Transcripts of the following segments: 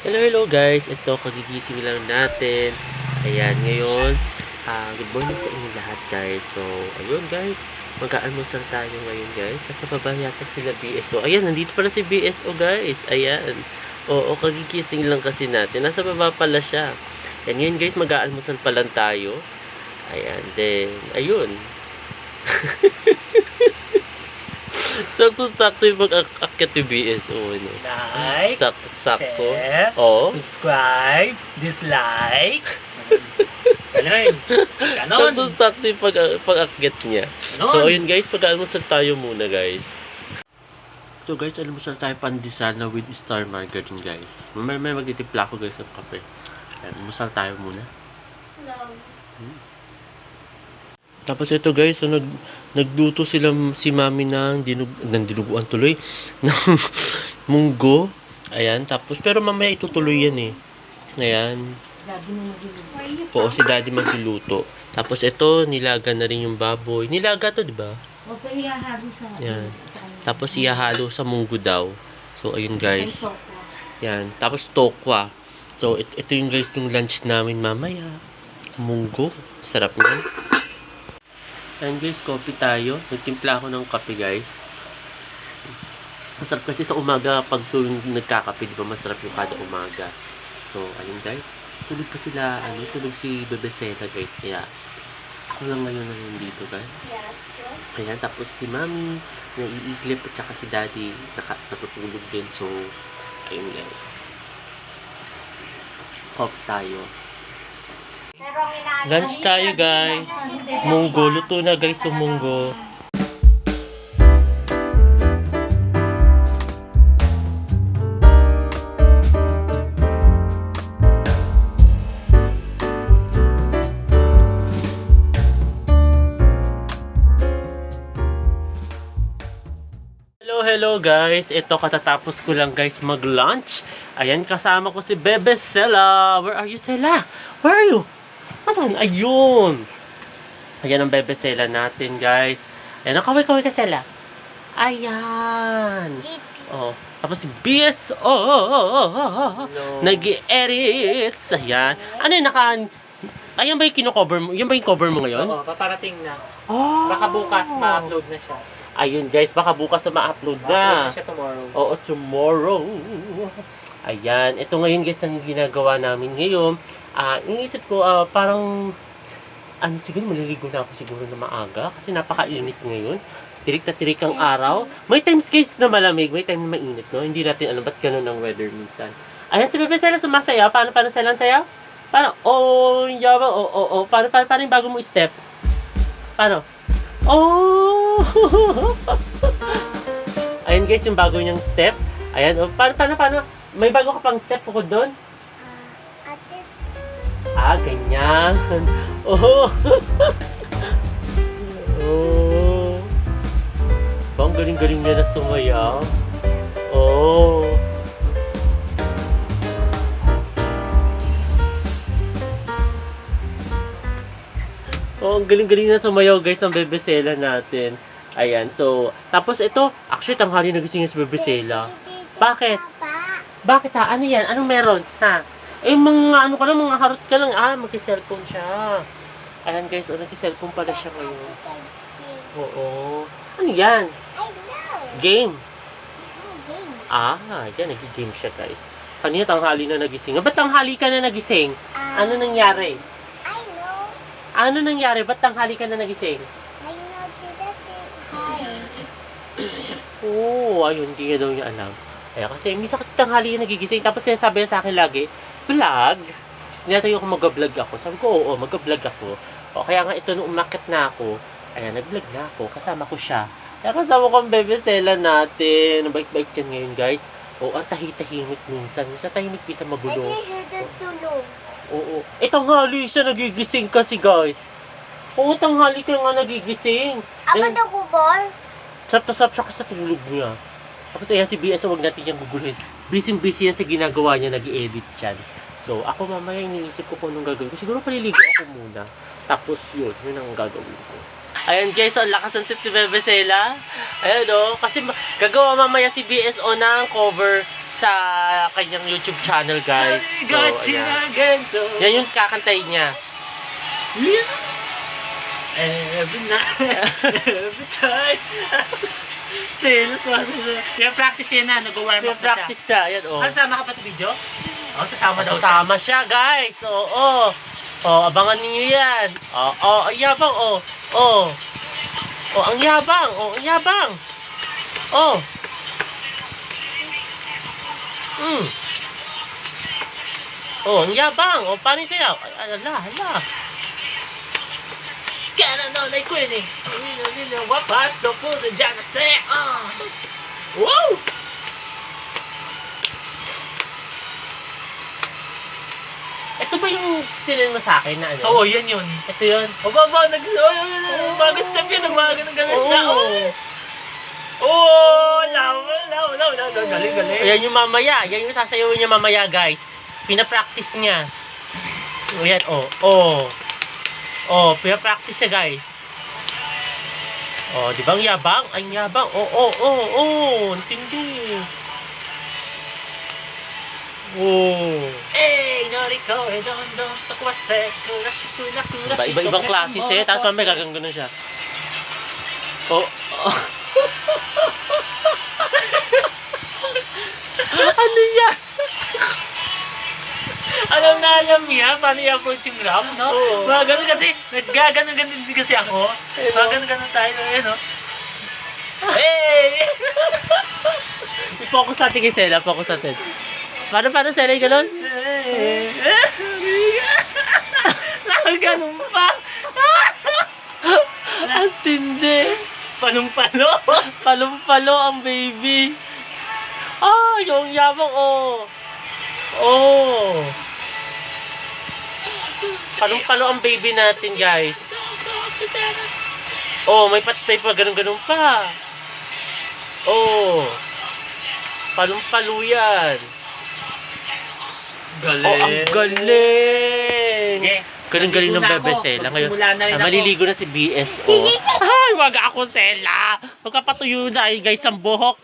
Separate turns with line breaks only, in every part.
Hello guys, ito kagigising lang natin. Ayan, ngayon good morning sa inyo lahat guys. So, ayun guys, mag-aalmusal tayo ngayon guys. Sa baba yata sila BSO. Ayan, nandito pala si BSO guys. Ayan. Oo, kagigising lang kasi natin. Nasa baba pala siya. Ayan, ngayon guys, mag-aalmusal pa lang tayo. Ayan, then, ayun. Sakto-sakto yung pag-akit ni BSO. No?
Like,
sakto.
share,
Oo.
subscribe, dislike. Ganon. Ganon.
Sakto-sakto yung pag-akit niya.
Ganon.
So, ayun guys, pag-almusal tayo muna guys. So guys, almusal tayo pandesal na with star margarine guys. May magtitimpla ko guys ng kape. Ayan, almusal tayo muna.
Hello.
Tapos ito guys, so nagluto sila si mami ng dinuguan tuloy ng munggo. Ayan, tapos pero mamaya itutuloy yan eh. Ayan. Oo, si daddy magluluto. Tapos ito, nilaga na rin yung baboy. Nilaga to, di ba?
Opo, ihahalo sa...
Yan. Tapos ihahalo sa munggo daw. So, ayun guys. Yan. Tapos tokwa. So, ito yung guys yung lunch namin mamaya. Munggo. Sarap niyan. Ayan guys, coffee tayo. Nagtimpla ako ng kape guys. Masarap kasi sa umaga pag tuwing nagkakape, di ba masarap yung kada umaga. So, ayun guys. Tulog pa sila, tulog si Bebe Seta guys. Kaya, ako lang ngayon na dito guys. Ayan, tapos si mami, naiiglip at saka si daddy, natutulog din. So, ayun guys. Coffee tayo. Lunch tayo guys. Munggo. Luto na guys yung munggo. Hello guys. Ito katatapos ko lang guys mag-lunch. Ayan, kasama ko si Bebe Sela. Where are you, Sela? Where are you? Asan? Ayun. Ayan ang Bebe Sela natin, guys. Ayan, kaway-kaway ka, Sela. Ayan. Oh. Tapos si BS. Nag-i-edit. Ayan. Ano yung ayan ba yung kino-cover mo? Yan ba yung cover mo ngayon?
Oo, paparating na.
Oh.
Baka bukas ma-upload na siya.
Ayun, guys. Baka bukas na ma-upload na.
Ma-upload na siya tomorrow.
Oo, tomorrow. Ayan. Ito ngayon, guys, ang ginagawa namin ngayon. Iniisip ko, parang, siguro maliligo na ako siguro na maaga kasi napakainit ngayon. Tirik na tirik ang araw. May times guys na malamig, may time na mainit, no? Hindi natin alam ba't ganun ang weather minsan. Ayan, si Bebe Sela sumasaya. Paano Sela ang sayaw? Paano? Oh, yawa, oh. Paano yung bago mo step? Paano? Oh! Ayan guys, yung bago niyang step. Ayan, oh, paano? May bago ka pang step bukod doon? Ganyan. Oh. Oh. Ang galing-galing niya na sumayaw. Oh. Oh, ang galing-galing na sumayaw guys ang Bebe Sela natin. Ayan, so, tapos ito, actually tanghali nagising si Bebe Sela. Bakit? Bakit ha? Ano yan? Anong meron? Ha? Mga mga harot ka lang. Magki-cellphone siya. Ayan guys, nagki-cellphone pala siya ngayon. Oo. Ano yan? Game. Yan, nag-game siya guys. Kanina tanghali na nagising. Ba't tanghali ka na nagising? Ano nangyari? Ano nangyari? Ba't tanghali ka na nagising? Ayun, hindi niya daw niya alam. Kasi minsan kasi tanghali na nagigising. Tapos sinasabi niya sa akin lagi, vlog? Tinatayo ko mag-vlog ako. Sabi ko, oo, mag-vlog ako. Kaya nga ito, nung umakit na ako, ayan, nag-vlog na ako. Kasama ko siya. Kaya kasama ko ang Bebe Sela natin. Bait-bait yan ngayon, guys. Ang tahimik minsan. Minsan tahimik, minsan magulo. Oo. Tanghali siya, nagigising kasi, guys. Oo, tanghali ka nga nagigising.
Ako daw kubor?
Sarap siya kasi sa tulog niya. Tapos ayan si BS, huwag natin yung guguluhin. Busy yan sa ginagawa niya, nag-i-edit yan. So, ako mamaya iniisip ko kung anong gagawin ko. Siguro paliligo ako muna. Tapos yun ang gagawin ko. Ayan guys, ang lakas ng tip ni Bebe Sela. Ayan o, kasi gagawa mamaya si BSO ng cover sa kanyang YouTube channel guys.
I got you
ayan.
again, so...
Yan yung kakantayin niya.
Every night, every time. Sales, yung practice yan na, nag-warm
May
up na siya.
practice na, ayan o.
Sasama ka pa sa video? Oo, sasama daw siya.
Kasama siya guys, oo. Oh, abangan niyo yan. Oh, ang yabang, oh. Oh, ang yabang, oh, ang yabang. Oh. Oh, ang yabang. Oh, paano sa'yo? Hala.
Kaya na na Queenie. Wapas, do po, dyan na say, Wow!
Ito ba yung sinend mo sa akin na ano?
Oo, yan yun.
Ito yun.
Baba, bago step yun, nagmaganong ganun siya. Galing.
Ayan yung mamaya. Yan yung sasayawin niya mamaya, guys. Pinapractice niya. Ayan, pinapractice siya, guys. Di ba ang yabang? Ang yabang. Tindi.
Noriko, don, takwase, kurashiku na.
Iba-ibang klase siya. Tapos mamaya gagano'n siya. Ano yan?
Alam niya, paano i-approach yung rap, no?
Oo.
Mga ganun kasi, naggaganon-ganon din kasi ako. Mga ganun tayo, no? Hey!
I-focus natin kay Sela. Focus natin. Paano Sela yung gano'n?
Nakaganon pa!
Ang tindi.
Panumpalo!
Palumpalo ang baby. Yung yabang, Palumpalo ang baby natin, guys. May pa ganun-ganun pa. Palumpalo yan.
Galing!
Ang galing!
Okay.
Galing-galing ng Bebe Sela. Ngayon, maliligo na si BSO. Wag ako, Sela! Magpapatuyo na, guys, ang buhok.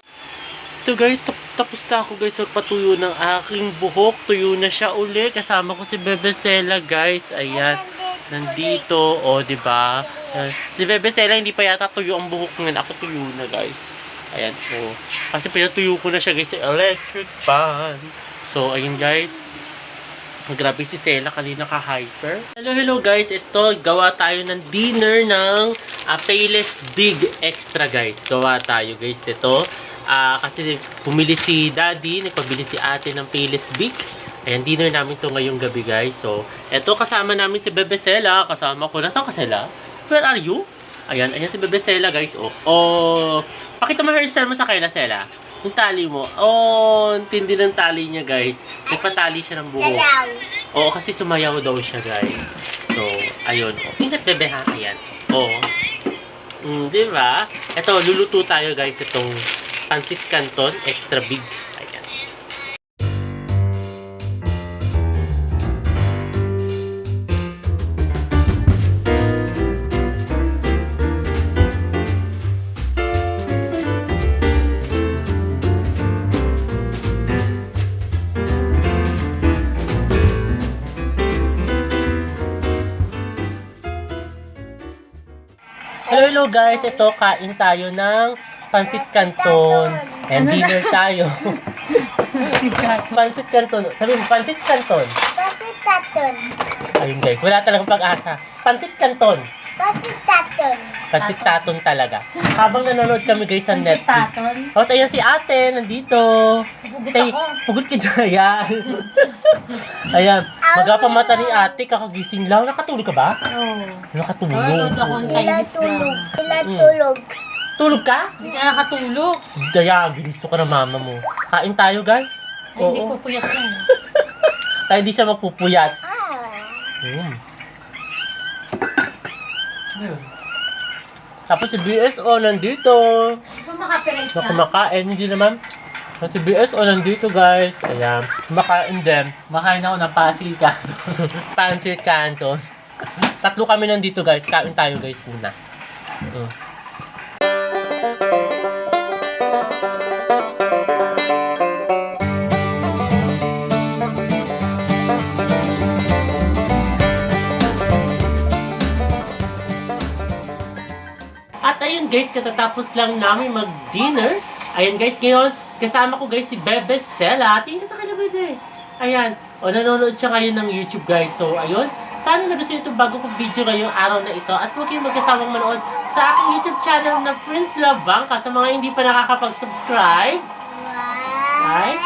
Ito, guys, tapos na ako, guys, magpatuyo ng aking buhok. Tuyo na siya uli. Kasama ko si Bebe Sela, guys. Ayan. Nandito, diba? Si Bebe Sela, hindi pa yata tuyo ang buhok ngayon. Ako tuyo na, guys. Ayan, kasi pinatuyo ko na siya, guys, sa electric fan. So, ayun, guys. Grabe si Sela, kanina ka-hyper. Hello guys, ito, gawa tayo ng dinner ng Payless Big Extra, guys. Gawa tayo, guys, ito. Kasi pumili si Daddy, nagpabili si ate ng Payless Big. Ayan, dinner namin to ngayong gabi, guys. So, ito, kasama namin si Bebe Sela. Kasama ko. Nasaan ka, Sela? Where are you? Ayan si Bebe Sela, guys. Pakita mo hairstyle mo sa kaila, Sela. Yung tali mo. Tindi ng tali niya, guys. Nagpatali siya ng buhok. Kasi sumayaw daw siya, guys. So, ayun. Ingat, Bebe, ha? Ayan. Diba? Ito, luluto tayo, guys. Itong pancit canton, extra big. Ayan. Hello guys, ito kain tayo ng pancit canton. And dinner tayo. Pancit canton. Sabi mo, pancit canton.
Pancit taton.
Ayun guys, wala talagang pag-asa. Pancit canton.
Pancit taton.
Pancit taton talaga. Habang nanonood kami guys sa Netflix.
Taton?
Tapos ayan si ate, nandito. Pugot ka dyan. Ayan. Ayan. Magapamata ni ate, kakagising lang. Nakatulog ka ba? Nakatulog.
Sila tulog.
Tulog ka?
Hindi ka nakatulog.
Kaya, ginusto ka ng mama mo. Kain tayo, guys.
Hindi ko puyat yan.
Kaya hindi siya magpupuyat. Tapos si BSO nandito.
Kumakapirais
Na kumakain, hindi naman. Si BSO nandito, guys. Ayan. Kumakain din.
Makain ako ng pancit canton.
Pancit canton. Tatlo kami nandito guys. Kain tayo guys muna. At ayun guys, katatapos lang namin mag-dinner. Ayan guys, ngayon, kasama ko guys si Bebe Sela. Tingnan sa kanya, Bebe. Ayan. O, nanonood siya ngayon ng YouTube guys. So, ayun. Sana nagustuhan itong bago kong video ngayong araw na ito. At huwag kayong magkasamang manood sa aking YouTube channel na Prince Labangka. Sa mga hindi pa nakakapag-subscribe.
Like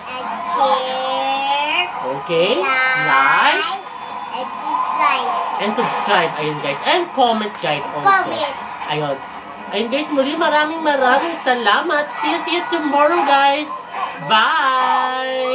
and share.
Okay. Like.
And subscribe.
And subscribe. Ayun guys. And comment guys also.
Comment.
Ayun. Ayun guys, muli maraming salamat. See you tomorrow guys. Bye!